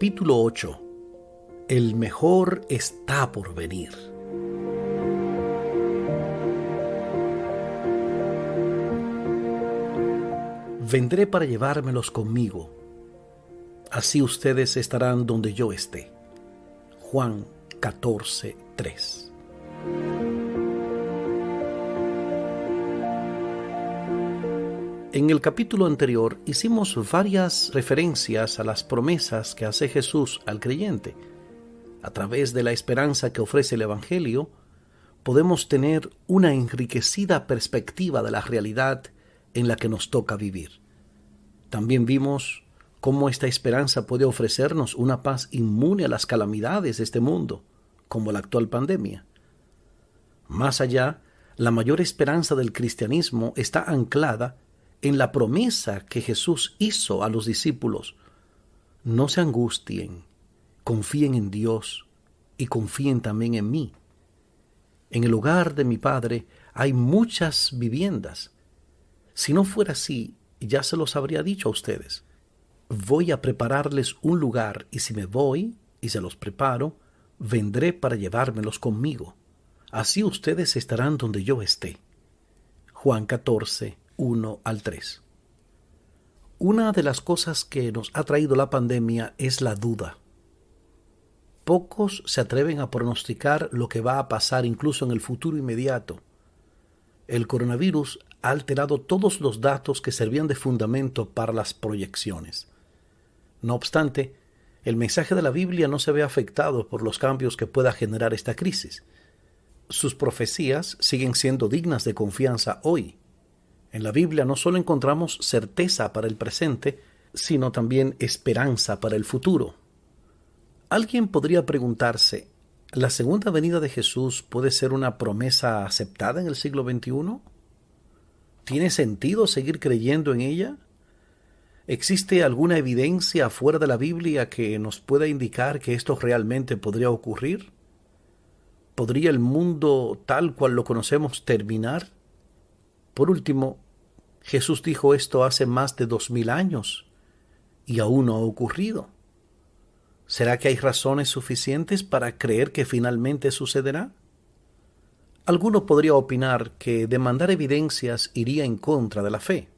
Capítulo 8. El mejor está por venir. Vendré para llevármelos conmigo. Así ustedes estarán donde yo esté. Juan 14:3. En el capítulo anterior hicimos varias referencias a las promesas que hace Jesús al creyente. A través de la esperanza que ofrece el Evangelio, podemos tener una enriquecida perspectiva de la realidad en la que nos toca vivir. También vimos cómo esta esperanza puede ofrecernos una paz inmune a las calamidades de este mundo, como la actual pandemia. Más allá, la mayor esperanza del cristianismo está anclada en la promesa que Jesús hizo a los discípulos: no se angustien, confíen en Dios y confíen también en mí. En el hogar de mi Padre hay muchas viviendas. Si no fuera así, ya se los habría dicho a ustedes. Voy a prepararles un lugar, y si me voy y se los preparo, vendré para llevármelos conmigo. Así ustedes estarán donde yo esté. Juan 14:1-3. Una de las cosas que nos ha traído la pandemia es la duda. Pocos se atreven a pronosticar lo que va a pasar incluso en el futuro inmediato. El coronavirus ha alterado todos los datos que servían de fundamento para las proyecciones. No obstante, el mensaje de la Biblia no se ve afectado por los cambios que pueda generar esta crisis. Sus profecías siguen siendo dignas de confianza hoy. En la Biblia no solo encontramos certeza para el presente, sino también esperanza para el futuro. Alguien podría preguntarse, ¿la segunda venida de Jesús puede ser una promesa aceptada en el siglo XXI? ¿Tiene sentido seguir creyendo en ella? ¿Existe alguna evidencia fuera de la Biblia que nos pueda indicar que esto realmente podría ocurrir? ¿Podría el mundo tal cual lo conocemos terminar? Por último, Jesús dijo esto hace más de 2000 años y aún no ha ocurrido. ¿Será que hay razones suficientes para creer que finalmente sucederá? Alguno podría opinar que demandar evidencias iría en contra de la fe.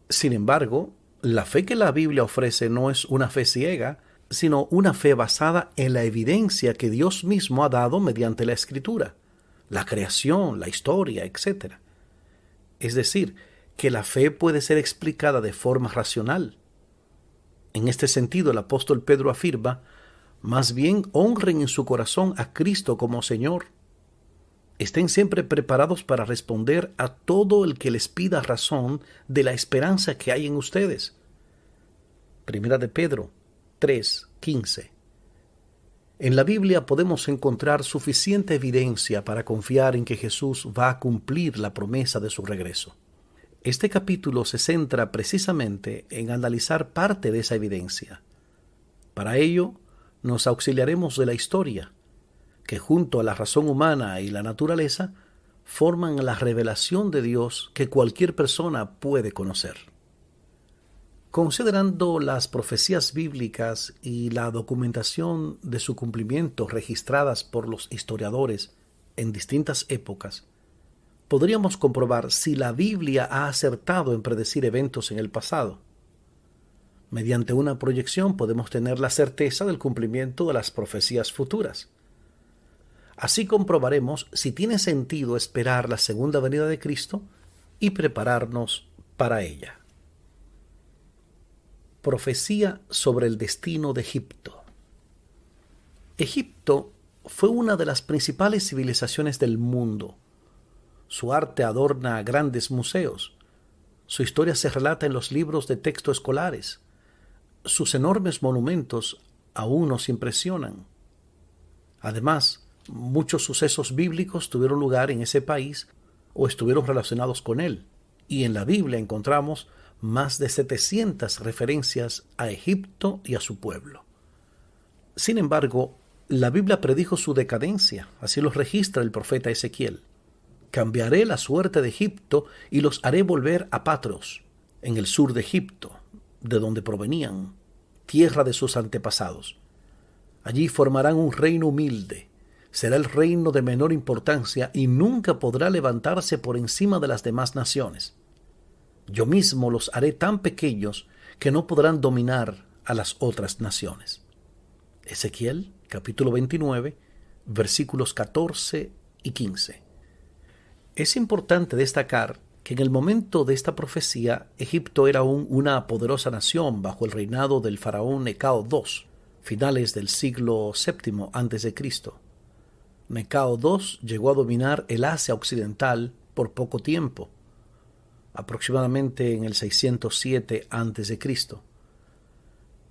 Sin embargo, la fe que la Biblia ofrece no es una fe ciega, sino una fe basada en la evidencia que Dios mismo ha dado mediante la Escritura, la creación, la historia, etc. Es decir, que la fe puede ser explicada de forma racional. En este sentido, el apóstol Pedro afirma: más bien honren en su corazón a Cristo como Señor. Estén siempre preparados para responder a todo el que les pida razón de la esperanza que hay en ustedes. Primera de Pedro 3:15. En la Biblia podemos encontrar suficiente evidencia para confiar en que Jesús va a cumplir la promesa de su regreso. Este capítulo se centra precisamente en analizar parte de esa evidencia. Para ello, nos auxiliaremos de la historia, que junto a la razón humana y la naturaleza, forman la revelación de Dios que cualquier persona puede conocer. Considerando las profecías bíblicas y la documentación de su cumplimiento registradas por los historiadores en distintas épocas, podríamos comprobar si la Biblia ha acertado en predecir eventos en el pasado. Mediante una proyección podemos tener la certeza del cumplimiento de las profecías futuras. Así comprobaremos si tiene sentido esperar la segunda venida de Cristo y prepararnos para ella. Profecía sobre el destino de Egipto. Egipto fue una de las principales civilizaciones del mundo. Su arte adorna grandes museos. Su historia se relata en los libros de texto escolares. Sus enormes monumentos aún nos impresionan. Además, muchos sucesos bíblicos tuvieron lugar en ese país o estuvieron relacionados con él. Y en la Biblia encontramos más de 700 referencias a Egipto y a su pueblo. Sin embargo, la Biblia predijo su decadencia, así lo registra el profeta Ezequiel. Cambiaré la suerte de Egipto y los haré volver a Patros, en el sur de Egipto, de donde provenían. tierra de sus antepasados. Allí formarán un reino humilde. Será el reino de menor importancia y nunca podrá levantarse por encima de las demás naciones. Yo mismo los haré tan pequeños que no podrán dominar a las otras naciones. Ezequiel, capítulo 29, versículos 14 y 15. Es importante destacar que en el momento de esta profecía, Egipto era aún una poderosa nación bajo el reinado del faraón Necao II, finales del siglo VII a.C. Necao II llegó a dominar el Asia occidental por poco tiempo, aproximadamente en el 607 a.C.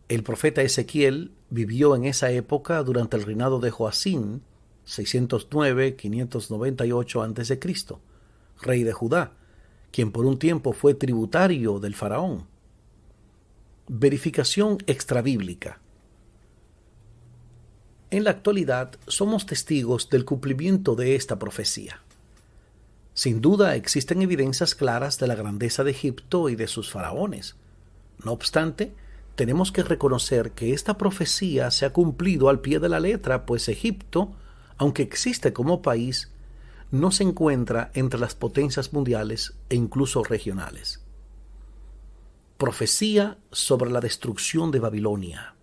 El profeta Ezequiel vivió en esa época durante el reinado de Joacim, 609-598 a.C., rey de Judá, quien por un tiempo fue tributario del faraón. Verificación extrabíblica. En la actualidad somos testigos del cumplimiento de esta profecía. Sin duda existen evidencias claras de la grandeza de Egipto y de sus faraones. No obstante, tenemos que reconocer que esta profecía se ha cumplido al pie de la letra, pues Egipto, aunque existe como país, no se encuentra entre las potencias mundiales e incluso regionales. Profecía sobre la destrucción de Babilonia.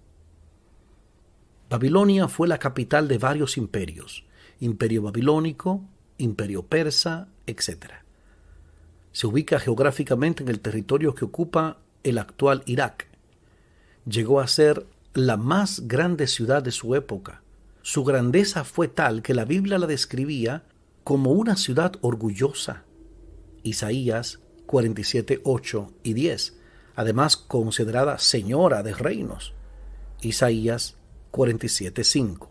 Babilonia fue la capital de varios imperios, imperio babilónico, imperio persa, etc. Se ubica geográficamente en el territorio que ocupa el actual Irak. Llegó a ser la más grande ciudad de su época. Su grandeza fue tal que la Biblia la describía como una ciudad orgullosa. Isaías 47, 8 y 10. Además considerada señora de reinos. Isaías 47, 5.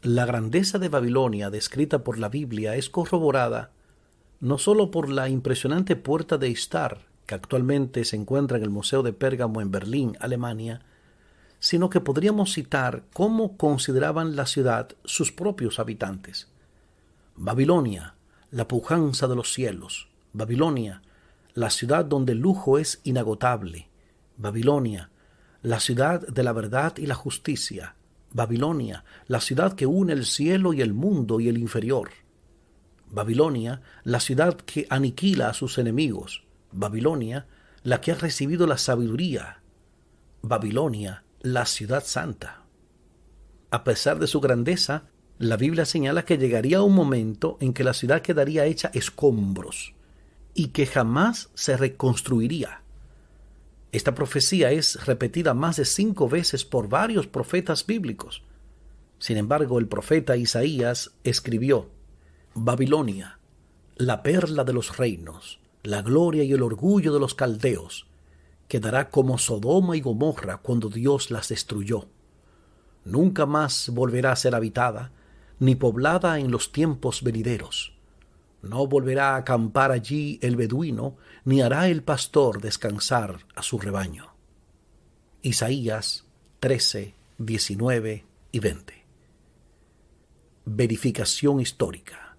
La grandeza de Babilonia descrita por la Biblia es corroborada no solo por la impresionante puerta de Ishtar, que actualmente se encuentra en el Museo de Pérgamo en Berlín, Alemania, sino que podríamos citar cómo consideraban la ciudad sus propios habitantes. Babilonia, la pujanza de los cielos. Babilonia, la ciudad donde el lujo es inagotable. Babilonia, la ciudad de la verdad y la justicia. Babilonia, la ciudad que une el cielo y el mundo y el inferior. Babilonia, la ciudad que aniquila a sus enemigos. Babilonia, la que ha recibido la sabiduría. Babilonia, la ciudad santa. A pesar de su grandeza, la Biblia señala que llegaría un momento en que la ciudad quedaría hecha escombros y que jamás se reconstruiría. Esta profecía es repetida más de 5 veces por varios profetas bíblicos. Sin embargo, el profeta Isaías escribió: Babilonia, la perla de los reinos, la gloria y el orgullo de los caldeos, quedará como Sodoma y Gomorra cuando Dios las destruyó. Nunca más volverá a ser habitada, ni poblada en los tiempos venideros. No volverá a acampar allí el beduino, ni hará el pastor descansar a su rebaño. Isaías 13, 19 y 20. Verificación histórica.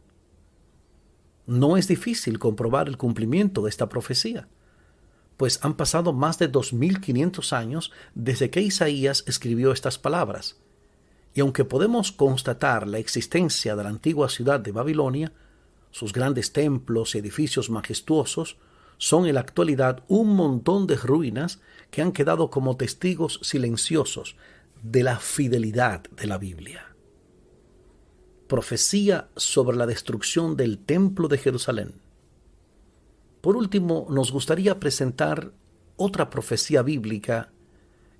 No es difícil comprobar el cumplimiento de esta profecía, pues han pasado más de 2500 años desde que Isaías escribió estas palabras, y aunque podemos constatar la existencia de la antigua ciudad de Babilonia, sus grandes templos y edificios majestuosos son en la actualidad un montón de ruinas que han quedado como testigos silenciosos de la fidelidad de la Biblia. Profecía sobre la destrucción del Templo de Jerusalén. Por último, nos gustaría presentar otra profecía bíblica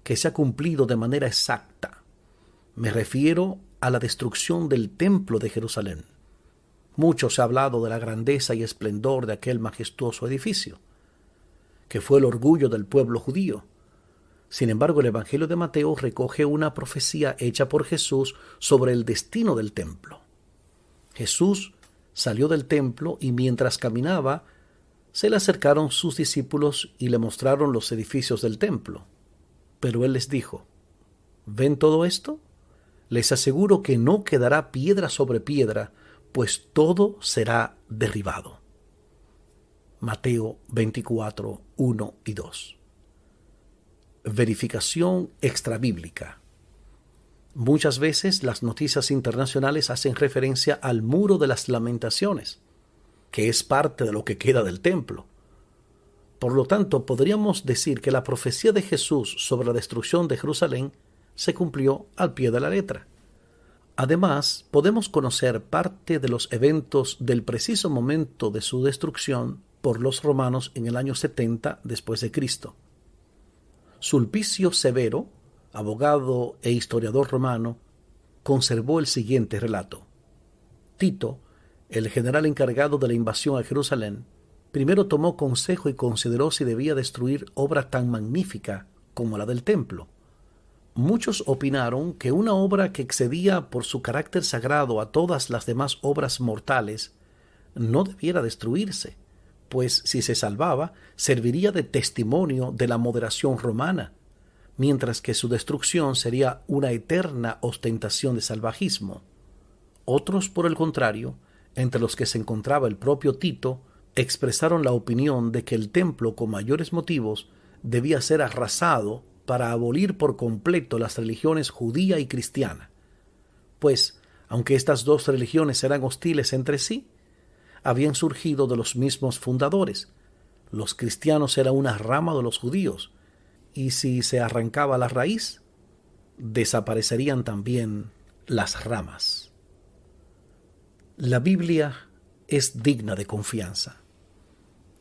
que se ha cumplido de manera exacta. Me refiero a la destrucción del Templo de Jerusalén. Mucho se ha hablado de la grandeza y esplendor de aquel majestuoso edificio, que fue el orgullo del pueblo judío. Sin embargo, el Evangelio de Mateo recoge una profecía hecha por Jesús sobre el destino del templo. Jesús salió del templo y mientras caminaba, se le acercaron sus discípulos y le mostraron los edificios del templo. Pero él les dijo: ¿ven todo esto? Les aseguro que no quedará piedra sobre piedra, pues todo será derribado. Mateo 24, 1 y 2. verificación extrabíblica. Muchas veces las noticias internacionales hacen referencia al Muro de las Lamentaciones, que es parte de lo que queda del templo. Por lo tanto, podríamos decir que la profecía de Jesús sobre la destrucción de Jerusalén se cumplió al pie de la letra. Además, podemos conocer parte de los eventos del preciso momento de su destrucción por los romanos en el año 70 después de Cristo. Sulpicio Severo, abogado e historiador romano, conservó el siguiente relato. Tito, el general encargado de la invasión a Jerusalén, primero tomó consejo y consideró si debía destruir obra tan magnífica como la del templo. Muchos opinaron que una obra que excedía por su carácter sagrado a todas las demás obras mortales no debiera destruirse, pues si se salvaba, serviría de testimonio de la moderación romana, mientras que su destrucción sería una eterna ostentación de salvajismo. Otros, por el contrario, entre los que se encontraba el propio Tito, expresaron la opinión de que el templo, con mayores motivos, debía ser arrasado para abolir por completo las religiones judía y cristiana, pues, aunque estas dos religiones eran hostiles entre sí, habían surgido de los mismos fundadores. Los cristianos eran una rama de los judíos, y si se arrancaba la raíz, desaparecerían también las ramas. La Biblia es digna de confianza.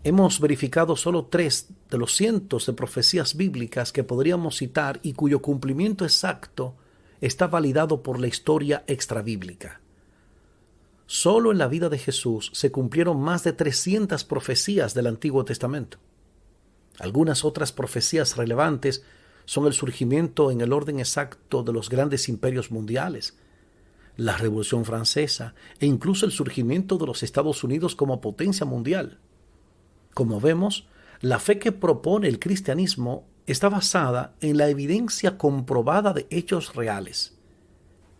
Hemos verificado solo 3 de los cientos de profecías bíblicas que podríamos citar y cuyo cumplimiento exacto está validado por la historia extrabíblica. Solo en la vida de Jesús se cumplieron más de 300 profecías del Antiguo Testamento. Algunas otras profecías relevantes son el surgimiento en el orden exacto de los grandes imperios mundiales, la Revolución Francesa e incluso el surgimiento de los Estados Unidos como potencia mundial. Como vemos, la fe que propone el cristianismo está basada en la evidencia comprobada de hechos reales.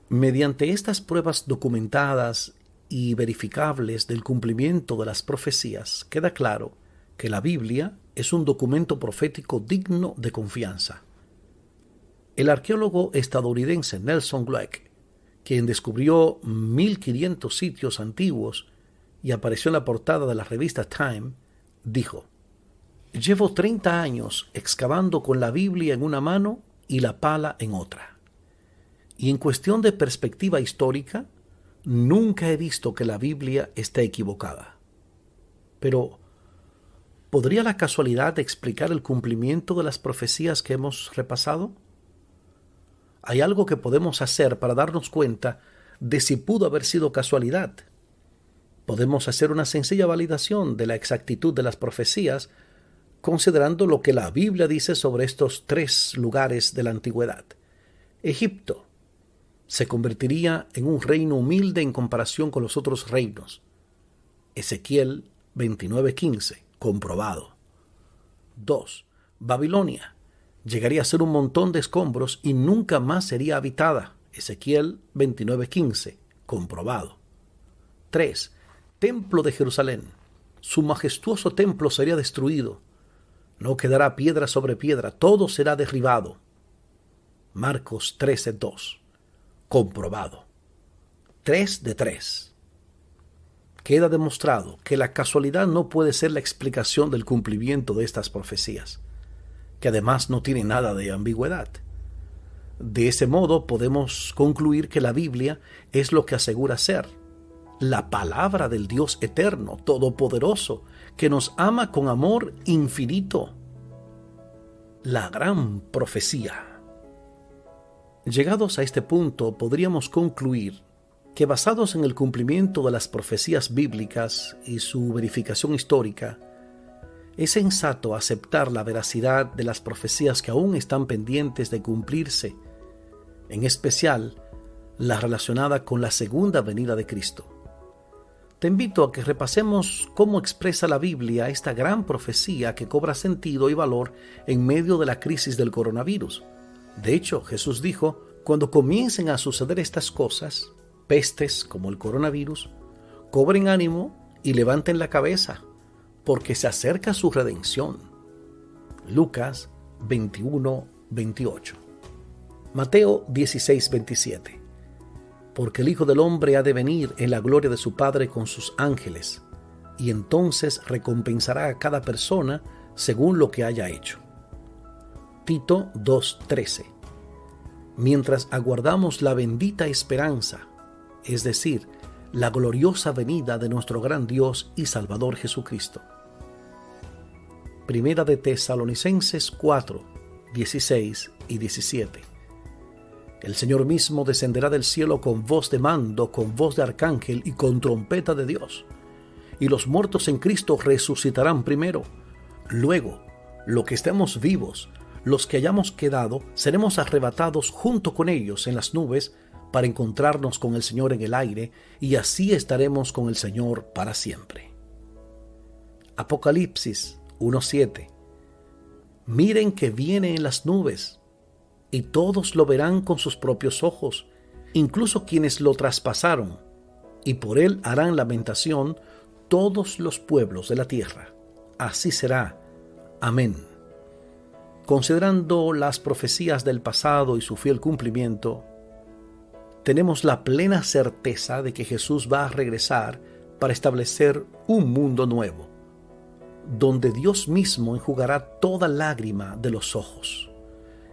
Mediante estas pruebas documentadas y verificables del cumplimiento de las profecías, queda claro que la Biblia es un documento profético digno de confianza. El arqueólogo estadounidense Nelson Glueck, quien descubrió 1500 sitios antiguos y apareció en la portada de la revista Time, dijo: «Llevo 30 años excavando con la Biblia en una mano y la pala en otra. Y en cuestión de perspectiva histórica, nunca he visto que la Biblia esté equivocada. Pero, ¿podría la casualidad explicar el cumplimiento de las profecías que hemos repasado? Hay algo que podemos hacer para darnos cuenta de si pudo haber sido casualidad. Podemos hacer una sencilla validación de la exactitud de las profecías considerando lo que la Biblia dice sobre estos 3 lugares de la antigüedad. Egipto se convertiría en un reino humilde en comparación con los otros reinos. Ezequiel 29:15, comprobado. 2. Babilonia llegaría a ser un montón de escombros y nunca más sería habitada. Ezequiel 29:15, comprobado. 3. Templo de Jerusalén. Su majestuoso templo sería destruido. No quedará piedra sobre piedra, todo será derribado. Marcos 13:2, comprobado. 3 de 3. Queda demostrado que la casualidad no puede ser la explicación del cumplimiento de estas profecías, que además no tiene nada de ambigüedad. De ese modo podemos concluir que la Biblia es lo que asegura ser: la palabra del Dios eterno, todopoderoso, que nos ama con amor infinito. La gran profecía. Llegados a este punto, podríamos concluir que, basados en el cumplimiento de las profecías bíblicas y su verificación histórica, es sensato aceptar la veracidad de las profecías que aún están pendientes de cumplirse, en especial la relacionada con la segunda venida de Cristo. Te invito a que repasemos cómo expresa la Biblia esta gran profecía que cobra sentido y valor en medio de la crisis del coronavirus. De hecho, Jesús dijo: cuando comiencen a suceder estas cosas, pestes como el coronavirus, cobren ánimo y levanten la cabeza, porque se acerca su redención. Lucas 21, 28. Mateo 16, 27. Porque el Hijo del Hombre ha de venir en la gloria de su Padre con sus ángeles, y entonces recompensará a cada persona según lo que haya hecho. Tito 2:13. Mientras aguardamos la bendita esperanza, es decir, la gloriosa venida de nuestro gran Dios y Salvador Jesucristo. Primera de Tesalonicenses 4, 16 y 17. El Señor mismo descenderá del cielo con voz de mando, con voz de arcángel y con trompeta de Dios. Y los muertos en Cristo resucitarán primero. Luego, los que estemos vivos, los que hayamos quedado, seremos arrebatados junto con ellos en las nubes para encontrarnos con el Señor en el aire, y así estaremos con el Señor para siempre. Apocalipsis 1:7. Miren que viene en las nubes, y todos lo verán con sus propios ojos, incluso quienes lo traspasaron, y por él harán lamentación todos los pueblos de la tierra. Así será. Amén. Considerando las profecías del pasado y su fiel cumplimiento, tenemos la plena certeza de que Jesús va a regresar para establecer un mundo nuevo, donde Dios mismo enjugará toda lágrima de los ojos.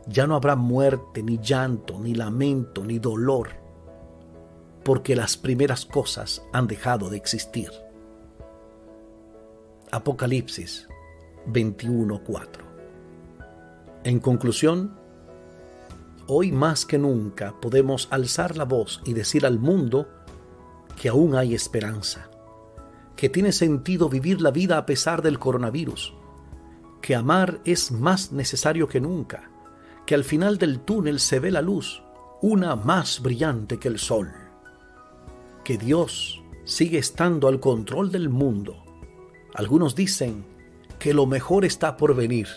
Ya no habrá muerte, ni llanto, ni lamento, ni dolor, porque las primeras cosas han dejado de existir. Apocalipsis 21:4. En conclusión, hoy más que nunca podemos alzar la voz y decir al mundo que aún hay esperanza, que tiene sentido vivir la vida a pesar del coronavirus, que amar es más necesario que nunca, que al final del túnel se ve la luz, una más brillante que el sol, que Dios sigue estando al control del mundo. Algunos dicen que lo mejor está por venir,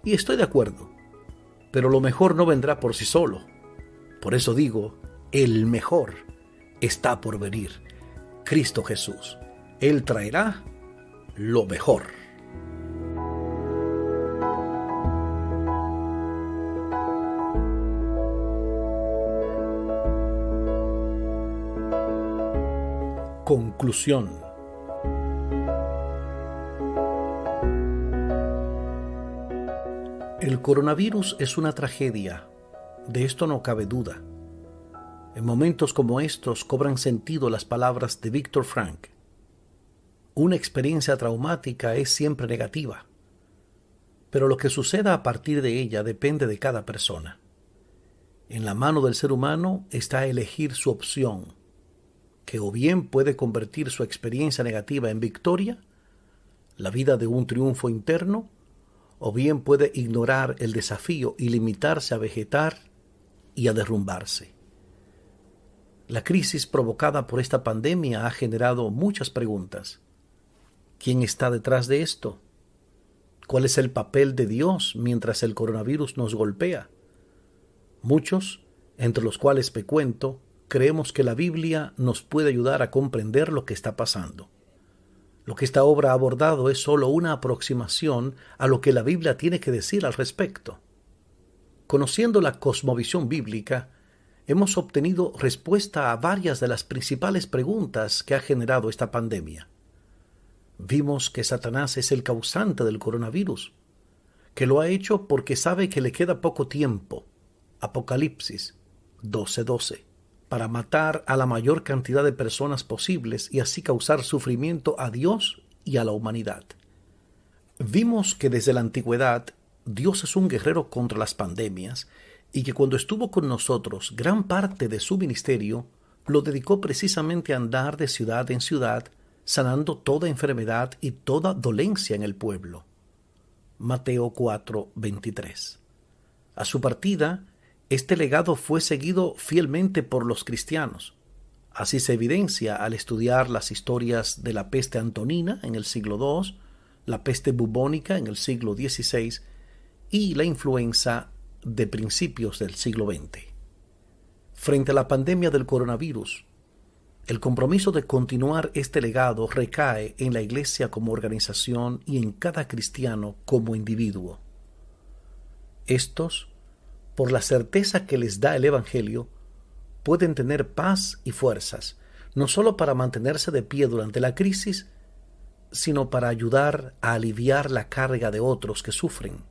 y estoy de acuerdo, pero lo mejor no vendrá por sí solo. Por eso digo, el mejor está por venir, Cristo Jesús. Él traerá lo mejor. Conclusión. El coronavirus es una tragedia, de esto no cabe duda. En momentos como estos cobran sentido las palabras de Viktor Frankl. Una experiencia traumática es siempre negativa, pero lo que suceda a partir de ella depende de cada persona. En la mano del ser humano está elegir su opción, que o bien puede convertir su experiencia negativa en victoria, la vida de un triunfo interno, o bien puede ignorar el desafío y limitarse a vegetar y a derrumbarse. La crisis provocada por esta pandemia ha generado muchas preguntas. ¿Quién está detrás de esto? ¿Cuál es el papel de Dios mientras el coronavirus nos golpea? Muchos, entre los cuales me cuento, creemos que la Biblia nos puede ayudar a comprender lo que está pasando. Lo que esta obra ha abordado es solo una aproximación a lo que la Biblia tiene que decir al respecto. Conociendo la cosmovisión bíblica, hemos obtenido respuesta a varias de las principales preguntas que ha generado esta pandemia. Vimos que Satanás es el causante del coronavirus, que lo ha hecho porque sabe que le queda poco tiempo, Apocalipsis 12:12, para matar a la mayor cantidad de personas posibles y así causar sufrimiento a Dios y a la humanidad. Vimos que desde la antigüedad Dios es un guerrero contra las pandemias y que cuando estuvo con nosotros gran parte de su ministerio lo dedicó precisamente a andar de ciudad en ciudad, sanando toda enfermedad y toda dolencia en el pueblo. Mateo 4:23. A su partida, este legado fue seguido fielmente por los cristianos. Así se evidencia al estudiar las historias de la peste antonina en el siglo II, la peste bubónica en el siglo XVI y la influenza de principios del siglo XX. Frente a la pandemia del coronavirus, el compromiso de continuar este legado recae en la Iglesia como organización y en cada cristiano como individuo. Estos por la certeza que les da el Evangelio, pueden tener paz y fuerzas, no solo para mantenerse de pie durante la crisis, sino para ayudar a aliviar la carga de otros que sufren.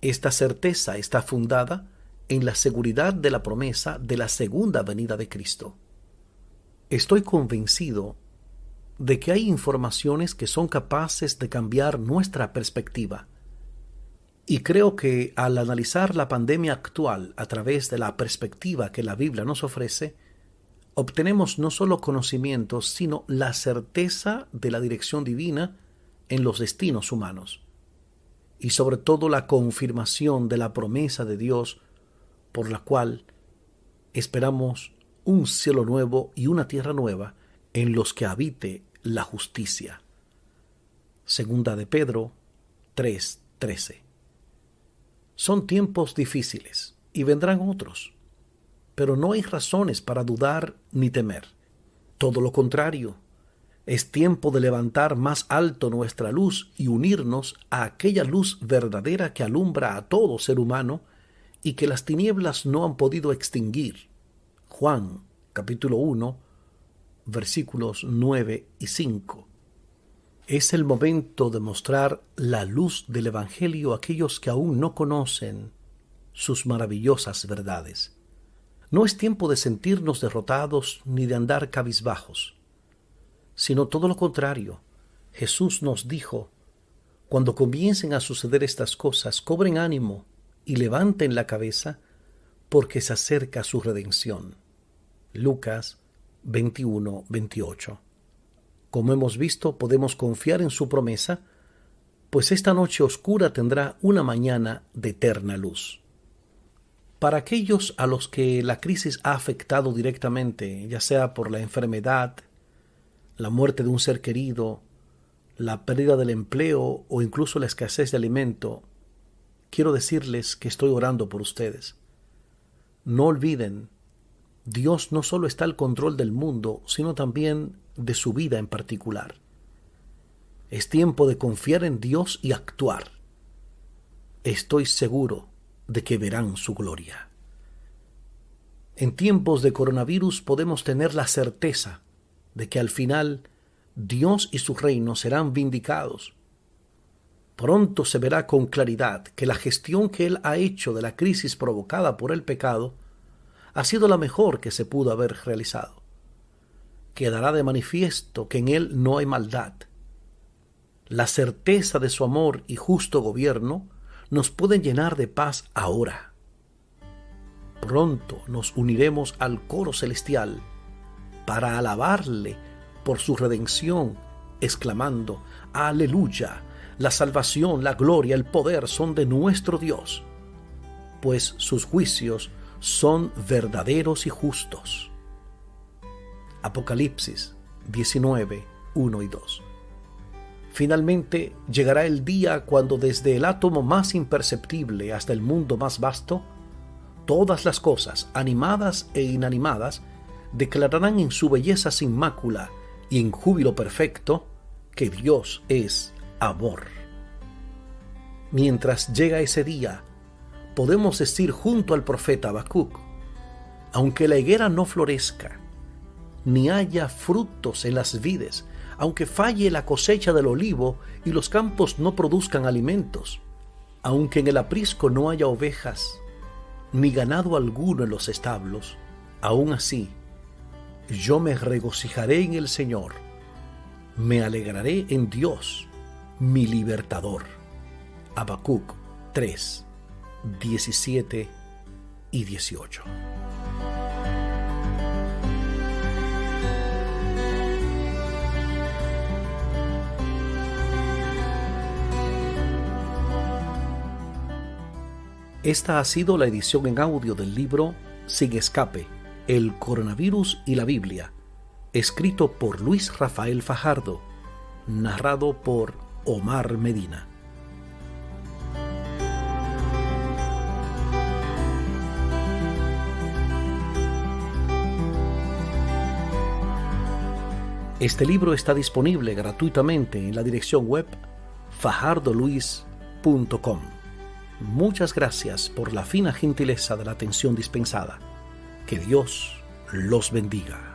Esta certeza está fundada en la seguridad de la promesa de la segunda venida de Cristo. Estoy convencido de que hay informaciones que son capaces de cambiar nuestra perspectiva. Y creo que al analizar la pandemia actual a través de la perspectiva que la Biblia nos ofrece, obtenemos no solo conocimientos, sino la certeza de la dirección divina en los destinos humanos. Y sobre todo la confirmación de la promesa de Dios, por la cual esperamos un cielo nuevo y una tierra nueva en los que habite la justicia. Segunda de Pedro 3:13. Son tiempos difíciles y vendrán otros, pero no hay razones para dudar ni temer. Todo lo contrario, es tiempo de levantar más alto nuestra luz y unirnos a aquella luz verdadera que alumbra a todo ser humano y que las tinieblas no han podido extinguir. Juan, capítulo 1, versículos 9 y 5. Es el momento de mostrar la luz del Evangelio a aquellos que aún no conocen sus maravillosas verdades. No es tiempo de sentirnos derrotados ni de andar cabizbajos, sino todo lo contrario. Jesús nos dijo: cuando comiencen a suceder estas cosas, cobren ánimo y levanten la cabeza, porque se acerca su redención. Lucas 21:28. Como hemos visto, podemos confiar en su promesa, pues esta noche oscura tendrá una mañana de eterna luz. Para aquellos a los que la crisis ha afectado directamente, ya sea por la enfermedad, la muerte de un ser querido, la pérdida del empleo o incluso la escasez de alimento, quiero decirles que estoy orando por ustedes. No olviden, Dios no solo está al control del mundo, sino también de su vida en particular. Es tiempo de confiar en Dios y actuar. Estoy seguro de que verán su gloria. En tiempos de coronavirus podemos tener la certeza de que al final Dios y su reino serán vindicados. Pronto se verá con claridad que la gestión que Él ha hecho de la crisis provocada por el pecado ha sido la mejor que se pudo haber realizado. Quedará de manifiesto que en Él no hay maldad. La certeza de su amor y justo gobierno nos pueden llenar de paz ahora. Pronto nos uniremos al coro celestial para alabarle por su redención, exclamando: ¡Aleluya! La salvación, la gloria, el poder son de nuestro Dios, pues sus juicios son verdaderos y justos. Apocalipsis 19, 1 y 2. Finalmente llegará el día cuando desde el átomo más imperceptible hasta el mundo más vasto, todas las cosas, animadas e inanimadas, declararán en su belleza sin mácula y en júbilo perfecto que Dios es amor. Mientras llega ese día, podemos decir junto al profeta Habacuc: aunque la higuera no florezca, ni haya frutos en las vides, aunque falle la cosecha del olivo y los campos no produzcan alimentos, aunque en el aprisco no haya ovejas, ni ganado alguno en los establos, aún así, yo me regocijaré en el Señor, me alegraré en Dios, mi libertador. Habacuc 3, 17 y 18. Esta ha sido la edición en audio del libro Sin Escape, El Coronavirus y la Biblia, escrito por Luis Rafael Fajardo, narrado por Omar Medina. Este libro está disponible gratuitamente en la dirección web fajardoluis.com. muchas gracias por la fina gentileza de la atención dispensada. Que Dios los bendiga.